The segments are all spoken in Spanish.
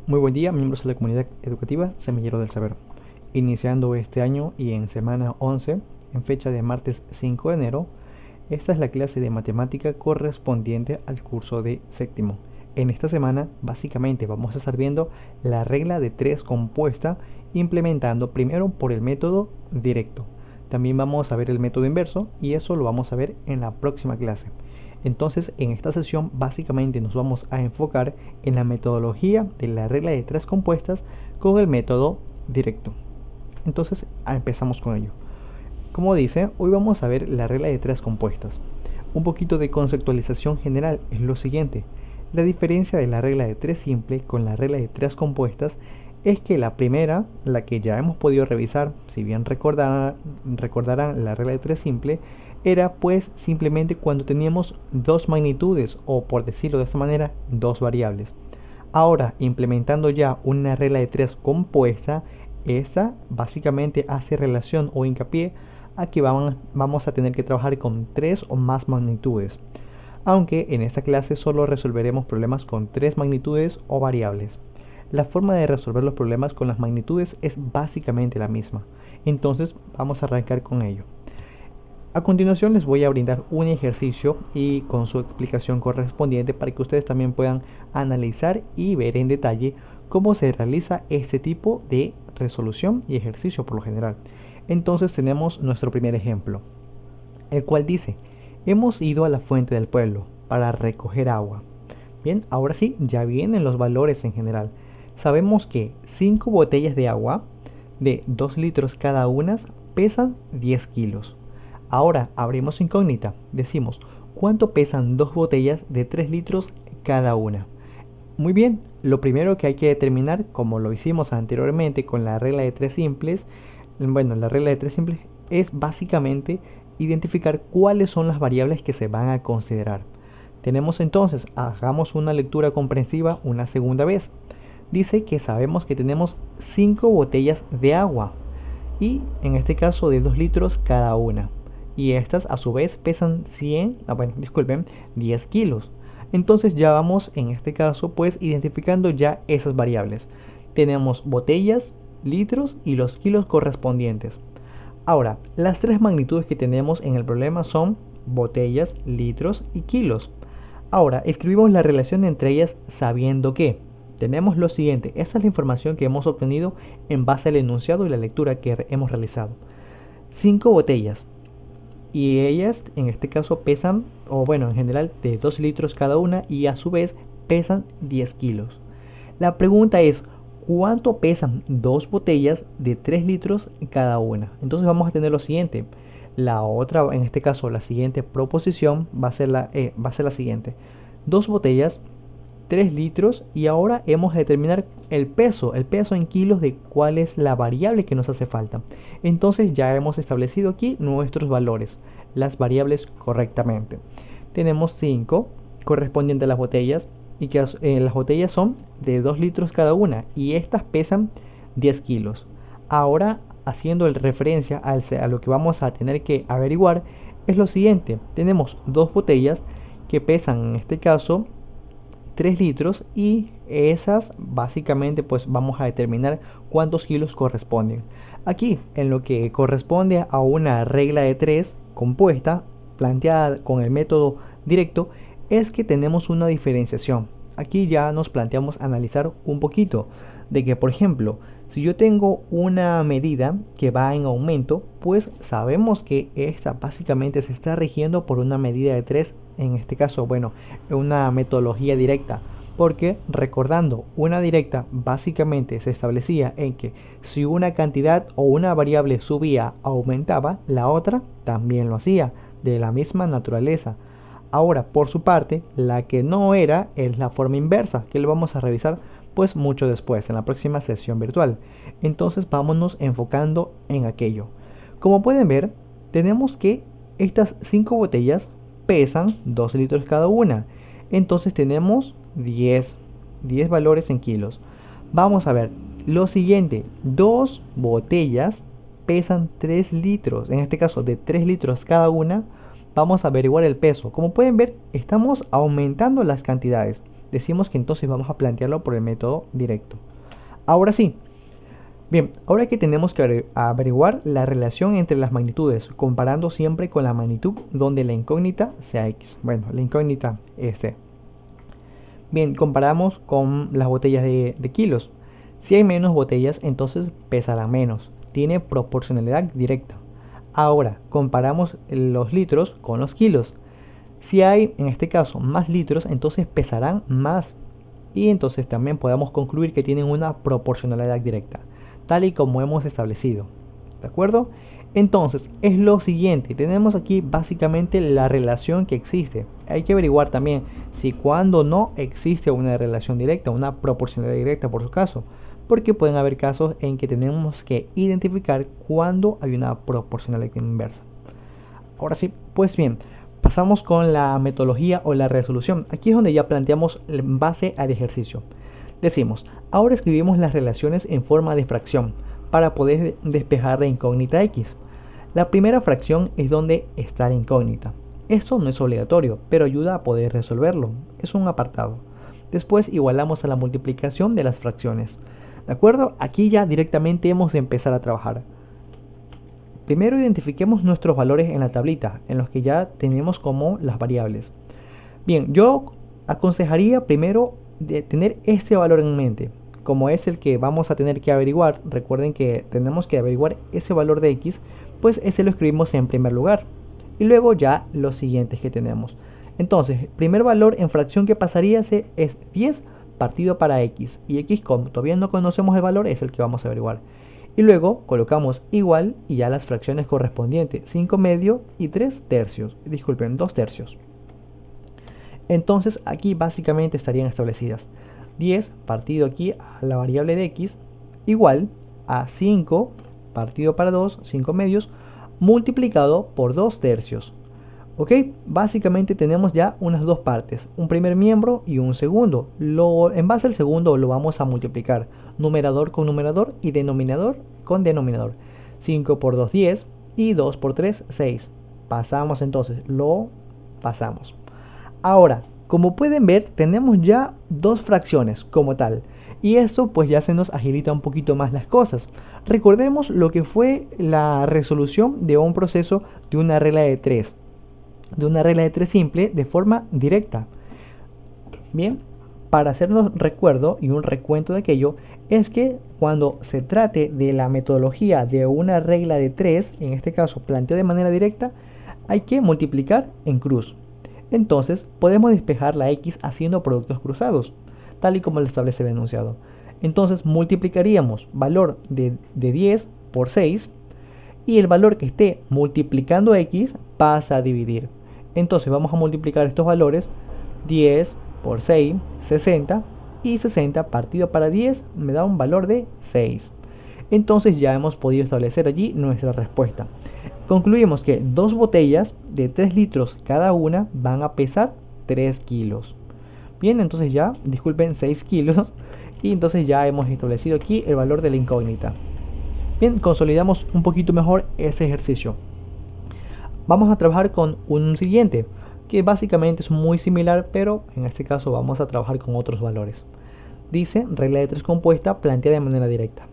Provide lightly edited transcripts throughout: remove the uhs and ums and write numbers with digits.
Muy buen día, miembros de la comunidad educativa Semillero del Saber. Iniciando este año y en semana 11, en fecha de martes 5 de enero, esta es la clase de matemática correspondiente al curso de séptimo. En esta semana, básicamente, vamos a estar viendo la regla de 3 compuesta, implementando primero por el método directo. También vamos a ver el método inverso y eso lo vamos a ver en la próxima clase. Entonces, en esta sesión básicamente nos vamos a enfocar en la metodología de la regla de 3 compuestas con el método directo. Entonces, empezamos con ello. Como dice, hoy vamos a ver la regla de 3 compuestas. Un poquito de conceptualización general es lo siguiente. La diferencia de la regla de 3 simple con la regla de 3 compuestas es que la primera, la que ya hemos podido revisar, si bien recordarán la regla de 3 simple, era pues simplemente cuando teníamos dos magnitudes o, por decirlo de esta manera, dos variables. Ahora, implementando ya una regla de 3 compuesta, esa básicamente hace relación o hincapié a que vamos a tener que trabajar con 3 o más magnitudes, aunque en esta clase solo resolveremos problemas con 3 magnitudes o variables. La forma de resolver los problemas con las magnitudes es básicamente la misma, entonces vamos a arrancar con ello. A continuación les voy a brindar un ejercicio y con su explicación correspondiente para que ustedes también puedan analizar y ver en detalle cómo se realiza este tipo de resolución y ejercicio por lo general. Entonces tenemos nuestro primer ejemplo, el cual dice: hemos ido a la fuente del pueblo para recoger agua. Bien, ahora sí, ya vienen los valores en general. Sabemos que 5 botellas de agua de 2 litros cada una pesan 10 kilos. Ahora abrimos incógnita, decimos, ¿cuánto pesan 2 botellas de 3 litros cada una? Muy bien, lo primero que hay que determinar, como lo hicimos anteriormente con la regla de 3 simples, la regla de 3 simples es básicamente identificar cuáles son las variables que se van a considerar. Tenemos entonces, hagamos una lectura comprensiva una segunda vez. Dice que sabemos que tenemos 5 botellas de agua y en este caso de 2 litros cada una. Y estas a su vez pesan 10 kilos. Entonces ya vamos en este caso pues identificando ya esas variables. Tenemos botellas, litros y los kilos correspondientes. Ahora, las tres magnitudes que tenemos en el problema son botellas, litros y kilos. Ahora, escribimos la relación entre ellas sabiendo que tenemos lo siguiente. Esa es la información que hemos obtenido en base al enunciado y la lectura que hemos realizado. 5 botellas. Y ellas en este caso pesan, en general de 2 litros cada una y a su vez pesan 10 kilos. La pregunta es, ¿cuánto pesan 2 botellas de 3 litros cada una? Entonces vamos a tener lo siguiente. La otra, en este caso la siguiente proposición va a ser la siguiente. 2 botellas, 3 litros y ahora hemos de determinar el peso en kilos de cuál es la variable que nos hace falta. Entonces ya hemos establecido aquí nuestros valores, las variables correctamente. Tenemos 5 correspondientes a las botellas y que las botellas son de 2 litros cada una y estas pesan 10 kilos. Ahora, haciendo referencia a lo que vamos a tener que averiguar, es lo siguiente. Tenemos 2 botellas que pesan en este caso 3 litros y esas básicamente pues vamos a determinar cuántos kilos corresponden. Aquí en lo que corresponde a una regla de 3 compuesta planteada con el método directo es que tenemos una diferenciación. Aquí ya nos planteamos analizar un poquito de que, por ejemplo, si yo tengo una medida que va en aumento, pues sabemos que esta básicamente se está rigiendo por una medida de 3, en este caso, una metodología directa, porque recordando, una directa básicamente se establecía en que si una cantidad o una variable subía, aumentaba, la otra también lo hacía, de la misma naturaleza. Ahora, por su parte, la que no era es la forma inversa, que lo vamos a revisar pues mucho después, en la próxima sesión virtual. Entonces vámonos enfocando en aquello. Como pueden ver, tenemos que estas 5 botellas pesan 2 litros cada una. Entonces tenemos 10 valores en kilos. Vamos a ver, lo siguiente, 2 botellas pesan 3 litros, en este caso de 3 litros cada una. Vamos a averiguar el peso. Como pueden ver, estamos aumentando las cantidades. decimos que entonces vamos a plantearlo por el método directo. Ahora sí, bien, ahora que tenemos que averiguar la relación entre las magnitudes, comparando siempre con la magnitud donde la incógnita sea x. Bueno, la incógnita es c. Bien, comparamos con las botellas de kilos. Si hay menos botellas, entonces pesará menos. Tiene proporcionalidad directa. Ahora, comparamos los litros con los kilos. Si hay, en este caso, más litros, entonces pesarán más. Y entonces también podemos concluir que tienen una proporcionalidad directa, tal y como hemos establecido. ¿De acuerdo? Entonces, es lo siguiente. Tenemos aquí básicamente la relación que existe. Hay que averiguar también si cuando no existe una relación directa, una proporcionalidad directa por su caso. Porque pueden haber casos en que tenemos que identificar cuando hay una proporcionalidad inversa. Ahora sí, pues bien, pasamos con la metodología o la resolución. Aquí es donde ya planteamos en base al ejercicio. Decimos, ahora escribimos las relaciones en forma de fracción para poder despejar la incógnita x. La primera fracción es donde está la incógnita. Esto no es obligatorio, pero ayuda a poder resolverlo. Es un apartado. Después igualamos a la multiplicación de las fracciones. ¿De acuerdo? Aquí ya directamente hemos de empezar a trabajar. Primero identifiquemos nuestros valores en la tablita, en los que ya tenemos como las variables. Bien, yo aconsejaría primero de tener ese valor en mente, como es el que vamos a tener que averiguar. Recuerden que tenemos que averiguar ese valor de x, pues ese lo escribimos en primer lugar. Y luego ya los siguientes que tenemos. Entonces, el primer valor en fracción que pasaría es 10 partido para x. Y x, como todavía no conocemos el valor, es el que vamos a averiguar. Y luego colocamos igual y ya las fracciones correspondientes, 5 medio y 3 tercios. Disculpen, 2 tercios. Entonces aquí básicamente estarían establecidas 10 partido aquí a la variable de x igual a 5 partido para 2, 5 medios, multiplicado por 2 tercios. Ok, básicamente tenemos ya unas dos partes, un primer miembro y un segundo. En base al segundo lo vamos a multiplicar, numerador con numerador y denominador con denominador. 5 por 2, 10 y 2 por 3, 6. Pasamos entonces, lo pasamos. Ahora, como pueden ver, tenemos ya dos fracciones como tal. Y eso pues ya se nos agilita un poquito más las cosas. Recordemos lo que fue la resolución de un proceso de una regla de 3. De una regla de 3 simple de forma directa. Bien, para hacernos recuerdo y un recuento de aquello, es que cuando se trate de la metodología de una regla de 3, en este caso planteado de manera directa, hay que multiplicar en cruz. Entonces podemos despejar la x haciendo productos cruzados, tal y como lo establece el enunciado. Entonces multiplicaríamos valor de 10 por 6 y el valor que esté multiplicando x pasa a dividir. Entonces vamos a multiplicar estos valores, 10 por 6, 60, y 60 partido para 10 me da un valor de 6. Entonces ya hemos podido establecer allí nuestra respuesta. Concluimos que dos botellas de 3 litros cada una van a pesar 3 kilos. Bien, entonces ya, disculpen, 6 kilos. Y entonces ya hemos establecido aquí el valor de la incógnita. Bien, consolidamos un poquito mejor ese ejercicio. Vamos a trabajar con un siguiente, que básicamente es muy similar, pero en este caso vamos a trabajar con otros valores. Dice, regla de 3 compuesta planteada de manera directa.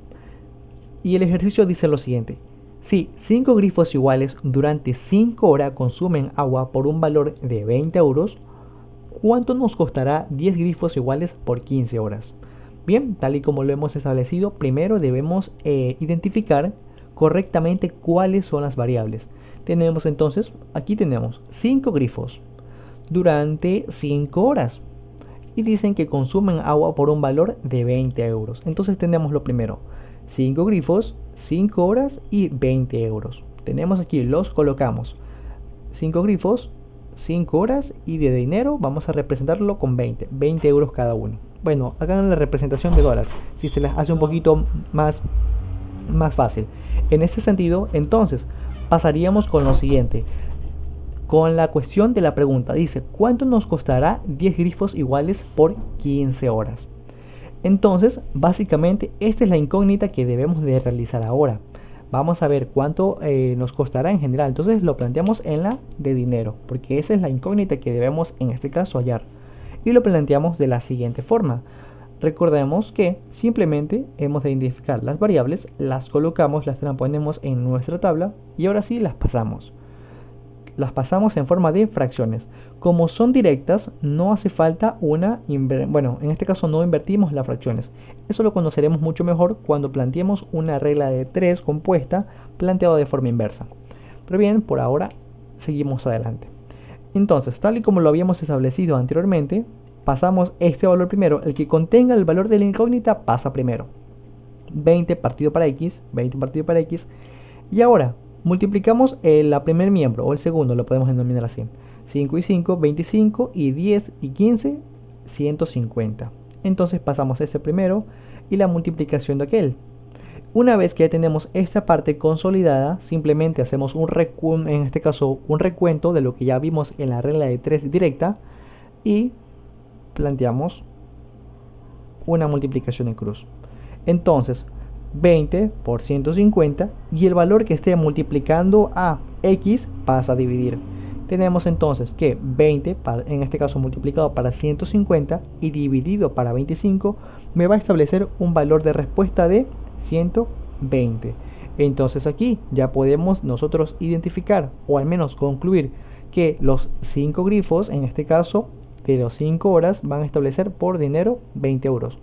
Y el ejercicio dice lo siguiente. Si 5 grifos iguales durante 5 horas consumen agua por un valor de 20 euros, ¿cuánto nos costará 10 grifos iguales por 15 horas? Bien, tal y como lo hemos establecido, primero debemos identificar correctamente cuáles son las variables. Tenemos entonces, aquí tenemos 5 grifos durante 5 horas y dicen que consumen agua por un valor de 20 euros. Entonces tenemos lo primero, 5 grifos, 5 horas y 20 euros. Tenemos aquí, los colocamos, 5 grifos, 5 horas y de dinero vamos a representarlo con 20 euros cada uno. Bueno, hagan la representación de dólar, si se les hace un poquito más fácil. En este sentido, entonces, pasaríamos con lo siguiente. Con la cuestión de la pregunta, dice, ¿cuánto nos costará 10 grifos iguales por 15 horas? Entonces, básicamente, esta es la incógnita que debemos de realizar ahora. Vamos a ver cuánto nos costará en general. Entonces, lo planteamos en la de dinero, porque esa es la incógnita que debemos, en este caso, hallar. y lo planteamos de la siguiente forma. Recordemos que simplemente hemos de identificar las variables, las colocamos, las ponemos en nuestra tabla y ahora sí las pasamos. Las pasamos en forma de fracciones. Como son directas, no hace falta bueno, en este caso no invertimos las fracciones. Eso lo conoceremos mucho mejor cuando planteemos una regla de 3 compuesta planteada de forma inversa. Pero bien, por ahora seguimos adelante. Entonces, tal y como lo habíamos establecido anteriormente, pasamos este valor primero. El que contenga el valor de la incógnita pasa primero. 20 partido para x, 20 partido para x. Y ahora multiplicamos el primer miembro o el segundo, lo podemos denominar así. 5 y 5, 25 y 10 y 15, 150. Entonces pasamos ese primero y la multiplicación de aquel. Una vez que ya tenemos esta parte consolidada, simplemente hacemos en este caso un recuento de lo que ya vimos en la regla de 3 directa y planteamos una multiplicación en cruz. Entonces 20 por 150 y el valor que esté multiplicando a x pasa a dividir. Tenemos entonces que 20, en este caso multiplicado para 150 y dividido para 25, me va a establecer un valor de respuesta de 120. Entonces aquí ya podemos nosotros identificar o al menos concluir que los 5 grifos, en este caso de los 5 horas, van a establecer por dinero 20 euros.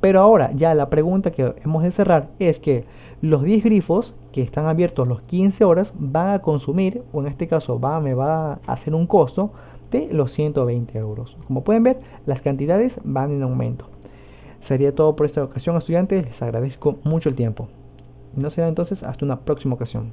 Pero ahora ya la pregunta que hemos de cerrar es que los 10 grifos que están abiertos los 15 horas van a consumir, o en este caso me va a hacer un costo de los 120 euros. Como pueden ver, las cantidades van en aumento. Sería todo por esta ocasión, estudiantes. Les agradezco mucho el tiempo. No será entonces hasta una próxima ocasión.